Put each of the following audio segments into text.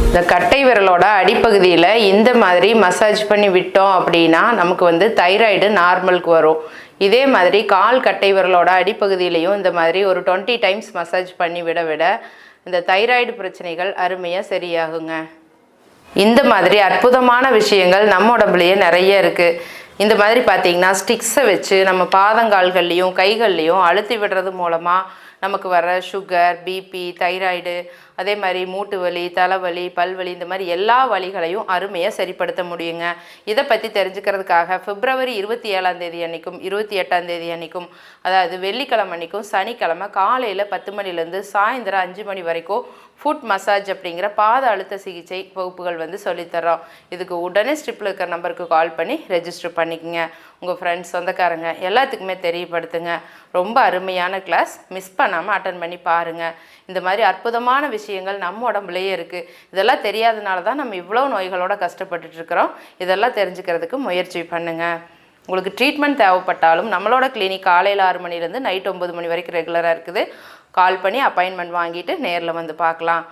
இந்த கட்டை விரலோட அடிப்பகுதியில் இந்த மாதிரி மசாஜ் பண்ணி விட்டோம் அப்படின்னா நமக்கு வந்து தைராய்டு நார்மலுக்கு வரும். இதே மாதிரி கால் கட்டை விரலோட அடிப்பகுதியிலையும் இந்த மாதிரி ஒரு 20 டைம்ஸ் மசாஜ் பண்ணி விட விட இந்த தைராய்டு பிரச்சனைகள் அருமையாக சரியாகுங்க. இந்த மாதிரி அற்புதமான விஷயங்கள் நம்ம உடம்புலையே நிறைய இருக்குது. இந்த மாதிரி பார்த்திங்கன்னா ஸ்டிக்ஸை வச்சு நம்ம பாதங்கால்கள்லேயும் கைகள்லேயும் அழுத்தி விடுறது மூலமாக நமக்கு வர சுகர், பிபி, தைராய்டு, அதே மாதிரி மூட்டு வலி, தலைவலி, பல்வலி, இந்த மாதிரி எல்லா வலிகளையும் அருமையாக சரிப்படுத்த முடியுங்க. இதை பற்றி தெரிஞ்சுக்கிறதுக்காக பிப்ரவரி 27 அன்றைக்கும் 28 அன்றைக்கும், அதாவது வெள்ளிக்கிழமை அன்றைக்கும் சனிக்கிழமை காலையில் 10 மணிலேருந்து சாயந்தரம் 5 மணி வரைக்கும் ஃபுட் மசாஜ் அப்படிங்கிற பாத அழுத்த சிகிச்சை வகுப்புகள் வந்து சொல்லித்தரோம். இதுக்கு உடனே ஸ்ட்ரிப்பில் இருக்கிற நம்பருக்கு கால் பண்ணி ரெஜிஸ்டர் பண்ணிக்கோங்க. உங்கள் ஃப்ரெண்ட்ஸ், சொந்தக்காரங்க எல்லாத்துக்குமே தெரியப்படுத்துங்க. ரொம்ப அருமையான கிளாஸ், மிஸ் பண்ணாமல் அட்டன் பண்ணி பாருங்கள். இந்த மாதிரி அற்புதமான விஷயங்கள் நம்ம உடம்புலையே இருக்குது. இதெல்லாம் தெரியாதனால தான் நம்ம இவ்வளோ நோய்களோட கஷ்டப்பட்டுட்ருக்குறோம். இதெல்லாம் தெரிஞ்சுக்கிறதுக்கு முயற்சி பண்ணுங்கள். உங்களுக்கு ட்ரீட்மெண்ட் தேவைப்பட்டாலும் நம்மளோட கிளினிக் காலையில் 6 மணிலேருந்து நைட் 9 மணி வரைக்கும் ரெகுலராக இருக்குது. கால் பண்ணி அப்பாயின்மெண்ட் வாங்கிட்டு நேரில் வந்து பார்க்கலாம்.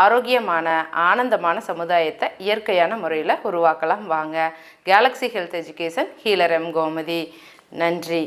ஆரோக்கியமான ஆனந்தமான சமுதாயத்தை இயற்கையான முறையில் உருவாக்கலாம். வாங்க. Galaxy health education, healer M. Gomathi. நன்றி.